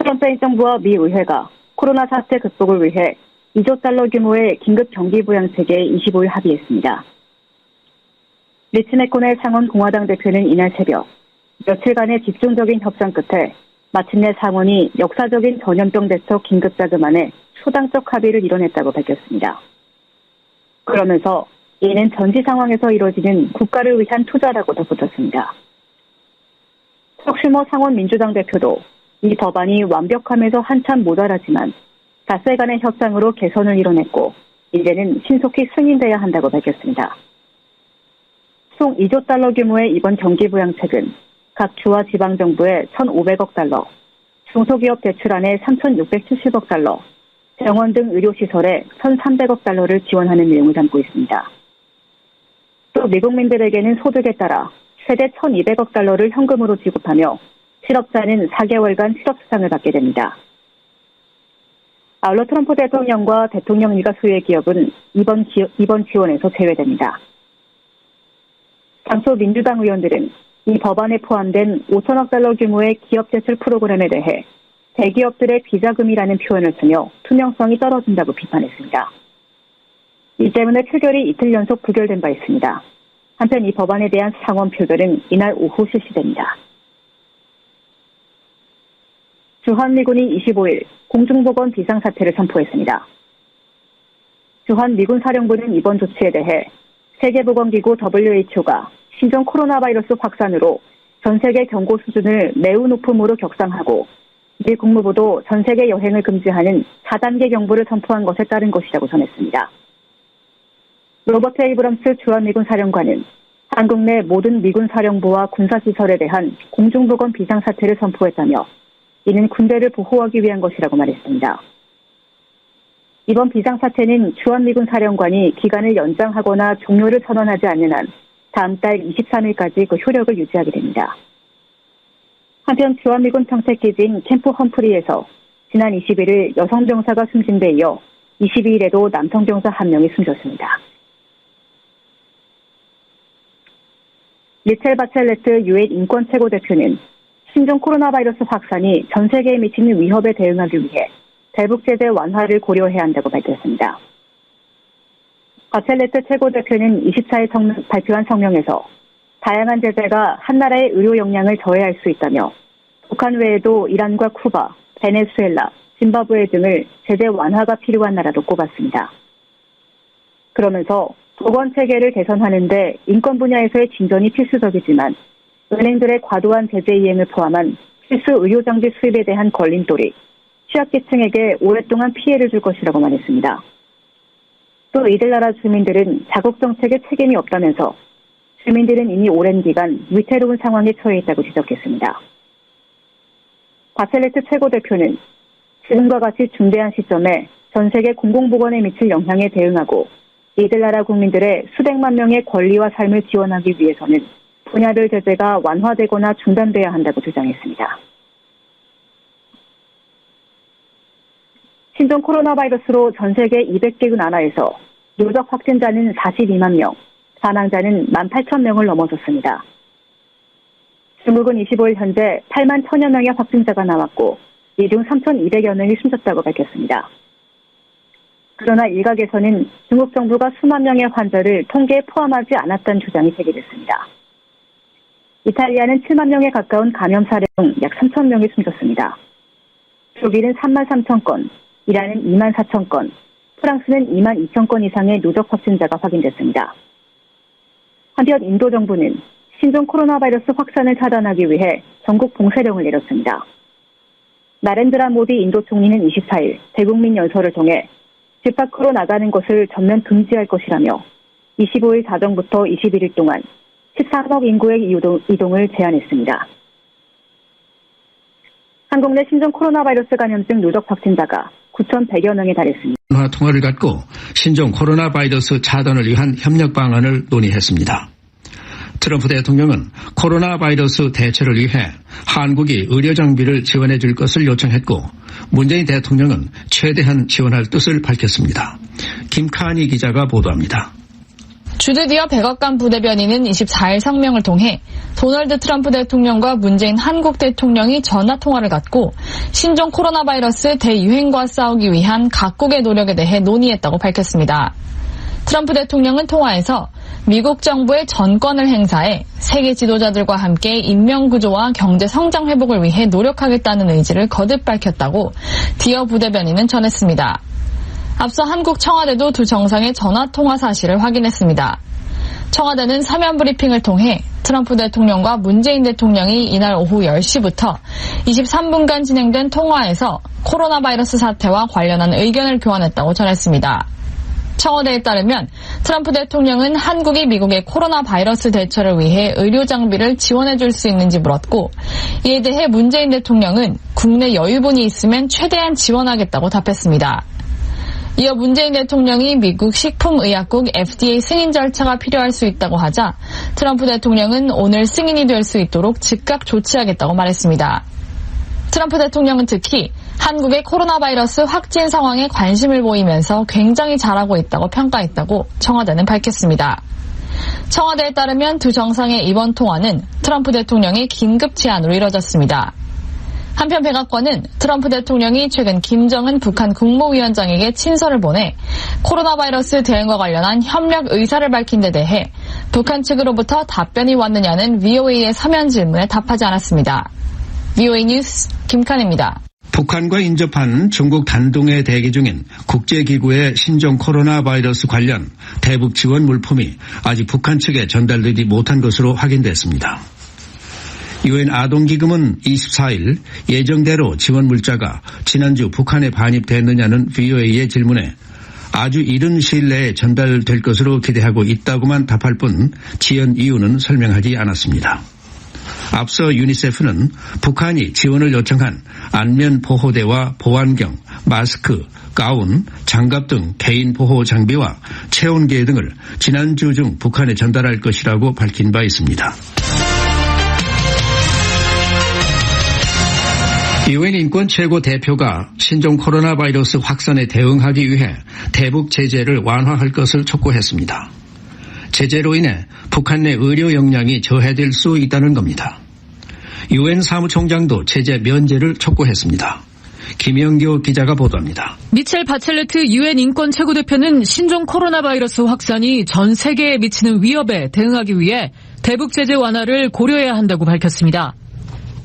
트럼프 행정부와 미 의회가 코로나 사태 극복을 위해 2조 달러 규모의 긴급 경기 부양 체계에 25일 합의했습니다. 리치 맥코넬 상원 공화당 대표는 이날 새벽 며칠간의 집중적인 협상 끝에 마침내 상원이 역사적인 전염병 대처 긴급자금안에 초당적 합의를 이뤄냈다고 밝혔습니다. 그러면서 이는 전시 상황에서 이뤄지는 국가를 위한 투자라고 덧붙였습니다. 척 슈머 상원 민주당 대표도 이 법안이 완벽함에서 한참 모자라지만 닷새간의 협상으로 개선을 이뤄냈고 이제는 신속히 승인돼야 한다고 밝혔습니다. 총 2조 달러 규모의 이번 경기부양책은 각 주와 지방정부에 1,500억 달러, 중소기업 대출안에 3,670억 달러, 병원 등 의료시설에 1,300억 달러를 지원하는 내용을 담고 있습니다. 또 미국민들에게는 소득에 따라 최대 1,200억 달러를 현금으로 지급하며 실업자는 4개월간 실업수당을 받게 됩니다. 아울러 트럼프 대통령과 대통령 일가 소유의 기업은 이번 지원에서 제외됩니다. 당초 민주당 의원들은 이 법안에 포함된 5천억 달러 규모의 기업 대출 프로그램에 대해 대기업들의 비자금이라는 표현을 쓰며 투명성이 떨어진다고 비판했습니다. 이 때문에 표결이 이틀 연속 부결된 바 있습니다. 한편 이 법안에 대한 상원 표결은 이날 오후 실시됩니다. 주한미군이 25일 공중보건 비상사태를 선포했습니다. 주한미군 사령부는 이번 조치에 대해 세계보건기구 WHO가 신종 코로나 바이러스 확산으로 전 세계 경고 수준을 매우 높음으로 격상하고 미 국무부도 전 세계 여행을 금지하는 4단계 경보를 선포한 것에 따른 것이라고 전했습니다. 로버트 에이브럼스 주한미군 사령관은 한국 내 모든 미군 사령부와 군사시설에 대한 공중보건 비상사태를 선포했다며 이는 군대를 보호하기 위한 것이라고 말했습니다. 이번 비상사태는 주한미군 사령관이 기간을 연장하거나 종료를 선언하지 않는 한 다음 달 23일까지 그 효력을 유지하게 됩니다. 한편 주한미군 평택기지인 캠프 험프리에서 지난 21일 여성 병사가 숨진 데 이어 22일에도 남성 병사 1명이 숨졌습니다. 미첼 바첼레트 유엔 인권 최고대표는 신종 코로나 바이러스 확산이 전 세계에 미치는 위협에 대응하기 위해 대북 제재 완화를 고려해야 한다고 밝혔습니다. 바첼레트 최고대표는 24일 발표한 성명에서 다양한 제재가 한 나라의 의료 역량을 저해할 수 있다며 북한 외에도 이란과 쿠바, 베네수엘라, 짐바브웨 등을 제재 완화가 필요한 나라로 꼽았습니다. 그러면서 보건 체계를 개선하는 데 인권 분야에서의 진전이 필수적이지만 은행들의 과도한 제재 이행을 포함한 필수 의료장비 수입에 대한 걸림돌이 취약계층에게 오랫동안 피해를 줄 것이라고 말했습니다. 또 이들 나라 주민들은 자국 정책에 책임이 없다면서 주민들은 이미 오랜 기간 위태로운 상황에 처해 있다고 지적했습니다. 바첼레트 최고대표는 지금과 같이 중대한 시점에 전 세계 공공보건에 미칠 영향에 대응하고 이들 나라 국민들의 수백만 명의 권리와 삶을 지원하기 위해서는 분야별 제재가 완화되거나 중단돼야 한다고 주장했습니다. 신종 코로나 바이러스로 전 세계 200개 나라에서 누적 확진자는 42만 명, 사망자는 18,000명을 넘어섰습니다. 중국은 25일 현재 8만 1,000여 명의 확진자가 나왔고 이 중 3,200여 명이 숨졌다고 밝혔습니다. 그러나 일각에서는 중국 정부가 수만 명의 환자를 통계에 포함하지 않았다는 주장이 제기됐습니다. 이탈리아는 7만 명에 가까운 감염 사례 중 약 3,000명이 숨졌습니다. 독일은 3만 3천 건, 이란은 2만 4천 건, 프랑스는 2만 2천 건 이상의 누적 확진자가 확인됐습니다. 한편 인도 정부는 신종 코로나 바이러스 확산을 차단하기 위해 전국 봉쇄령을 내렸습니다. 나렌드라 모디 인도 총리는 24일 대국민 연설을 통해 집 밖으로 나가는 것을 전면 금지할 것이라며 25일 자정부터 21일 동안 13억 인구의 이동을 제한했습니다. 한국 내 신종 코로나 바이러스 감염증 누적 확진자가 9,100여 명에 달했습니다. 통화를 갖고 신종 코로나 바이러스 차단을 위한 협력 방안을 논의했습니다. 트럼프 대통령은 코로나 바이러스 대처를 위해 한국이 의료 장비를 지원해 줄 것을 요청했고 문재인 대통령은 최대한 지원할 뜻을 밝혔습니다. 김카니 기자가 보도합니다. 주드디어 백악관 부대변인은 24일 성명을 통해 도널드 트럼프 대통령과 문재인 한국 대통령이 전화통화를 갖고 신종 코로나 바이러스 대유행과 싸우기 위한 각국의 노력에 대해 논의했다고 밝혔습니다. 트럼프 대통령은 통화에서 미국 정부의 전권을 행사해 세계 지도자들과 함께 인명구조와 경제 성장 회복을 위해 노력하겠다는 의지를 거듭 밝혔다고 디어 부대변인은 전했습니다. 앞서 한국 청와대도 두 정상의 전화통화 사실을 확인했습니다. 청와대는 사면 브리핑을 통해 트럼프 대통령과 문재인 대통령이 이날 오후 10시부터 23분간 진행된 통화에서 코로나 바이러스 사태와 관련한 의견을 교환했다고 전했습니다. 청와대에 따르면 트럼프 대통령은 한국이 미국의 코로나 바이러스 대처를 위해 의료 장비를 지원해 줄 수 있는지 물었고, 이에 대해 문재인 대통령은 국내 여유분이 있으면 최대한 지원하겠다고 답했습니다. 이어 문재인 대통령이 미국 식품의약국 FDA 승인 절차가 필요할 수 있다고 하자 트럼프 대통령은 오늘 승인이 될 수 있도록 즉각 조치하겠다고 말했습니다. 트럼프 대통령은 특히 한국의 코로나 바이러스 확진 상황에 관심을 보이면서 굉장히 잘하고 있다고 평가했다고 청와대는 밝혔습니다. 청와대에 따르면 두 정상의 이번 통화는 트럼프 대통령의 긴급 제안으로 이뤄졌습니다. 한편 백악관은 트럼프 대통령이 최근 김정은 북한 국무위원장에게 친서를 보내 코로나 바이러스 대응과 관련한 협력 의사를 밝힌 데 대해 북한 측으로부터 답변이 왔느냐는 VOA의 서면 질문에 답하지 않았습니다. VOA 뉴스 김칸입니다. 북한과 인접한 중국 단둥에 대기 중인 국제기구의 신종 코로나 바이러스 관련 대북 지원 물품이 아직 북한 측에 전달되지 못한 것으로 확인됐습니다. 유엔 아동기금은 24일 예정대로 지원 물자가 지난주 북한에 반입됐느냐는 VOA의 질문에 아주 이른 시일 내에 전달될 것으로 기대하고 있다고만 답할 뿐 지연 이유는 설명하지 않았습니다. 앞서 유니세프는 북한이 지원을 요청한 안면 보호대와 보안경, 마스크, 가운, 장갑 등 개인 보호 장비와 체온계 등을 지난주 중 북한에 전달할 것이라고 밝힌 바 있습니다. 유엔 인권 최고 대표가 신종 코로나 바이러스 확산에 대응하기 위해 대북 제재를 완화할 것을 촉구했습니다. 제재로 인해 북한 내 의료 역량이 저해될 수 있다는 겁니다. 유엔 사무총장도 제재 면제를 촉구했습니다. 김영교 기자가 보도합니다. 미첼 바첼레트 유엔 인권 최고대표는 신종 코로나 바이러스 확산이 전 세계에 미치는 위협에 대응하기 위해 대북 제재 완화를 고려해야 한다고 밝혔습니다.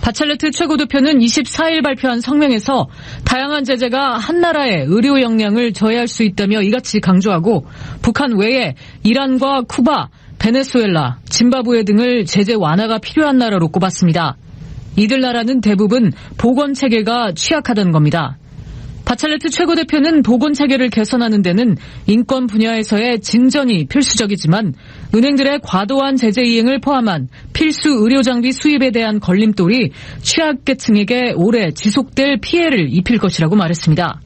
바첼레트 최고대표는 24일 발표한 성명에서 다양한 제재가 한 나라의 의료 역량을 저해할 수 있다며 이같이 강조하고 북한 외에 이란과 쿠바, 베네수엘라, 짐바브웨 등을 제재 완화가 필요한 나라로 꼽았습니다. 이들 나라는 대부분 보건체계가 취약하다는 겁니다. 바첼레트 최고대표는 보건체계를 개선하는 데는 인권 분야에서의 진전이 필수적이지만 은행들의 과도한 제재 이행을 포함한 필수 의료장비 수입에 대한 걸림돌이 취약계층에게 오래 지속될 피해를 입힐 것이라고 말했습니다.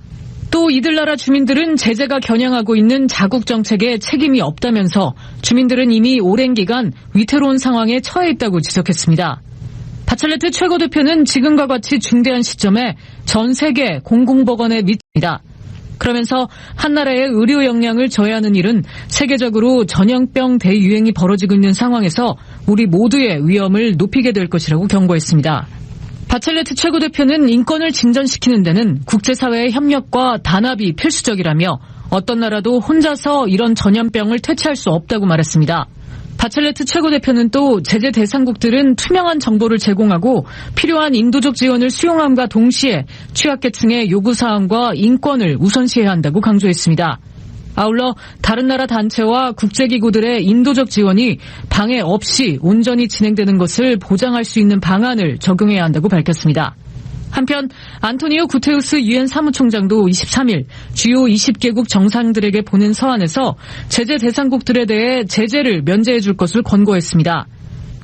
또 이들 나라 주민들은 제재가 겨냥하고 있는 자국 정책에 책임이 없다면서 주민들은 이미 오랜 기간 위태로운 상황에 처해 있다고 지적했습니다. 바첼레트 최고대표는 지금과 같이 중대한 시점에 전 세계 공공보건에 미칩니다. 그러면서 한 나라의 의료 역량을 저해하는 일은 세계적으로 전염병 대유행이 벌어지고 있는 상황에서 우리 모두의 위험을 높이게 될 것이라고 경고했습니다. 바첼레트 최고대표는 인권을 진전시키는 데는 국제사회의 협력과 단합이 필수적이라며 어떤 나라도 혼자서 이런 전염병을 퇴치할 수 없다고 말했습니다. 바첼레트 최고대표는 또 제재 대상국들은 투명한 정보를 제공하고 필요한 인도적 지원을 수용함과 동시에 취약계층의 요구사항과 인권을 우선시해야 한다고 강조했습니다. 아울러 다른 나라 단체와 국제기구들의 인도적 지원이 방해 없이 온전히 진행되는 것을 보장할 수 있는 방안을 적용해야 한다고 밝혔습니다. 한편 안토니오 구테우스 유엔 사무총장도 23일 주요 20개국 정상들에게 보낸 서한에서 제재 대상국들에 대해 제재를 면제해 줄 것을 권고했습니다.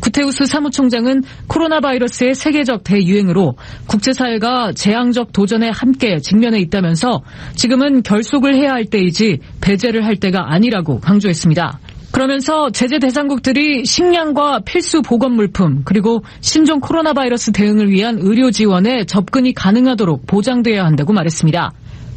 구테우스 사무총장은 코로나 바이러스의 세계적 대유행으로 국제사회가 재앙적 도전에 함께 직면해 있다면서 지금은 결속을 해야 할 때이지 배제를 할 때가 아니라고 강조했습니다. 그러면서 제재 대상국들이 식량과 필수 보건물품 그리고 신종 코로나 바이러스 대응을 위한 의료 지원에 접근이 가능하도록 보장돼야 한다고 말했습니다.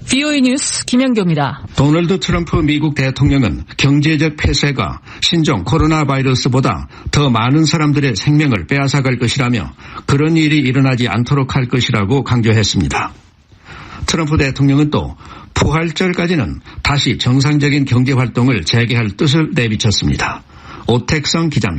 VOA 뉴스 김현교입니다. 도널드 트럼프 미국 대통령은 경제적 폐쇄가 신종 코로나 바이러스보다 더 많은 사람들의 생명을 빼앗아갈 것이라며 그런 일이 일어나지 않도록 할 것이라고 강조했습니다. 트럼프 대통령은 또 부활절까지는 다시 정상적인 경제활동을 재개할 뜻을 내비쳤습니다. 오택성 기자입니다.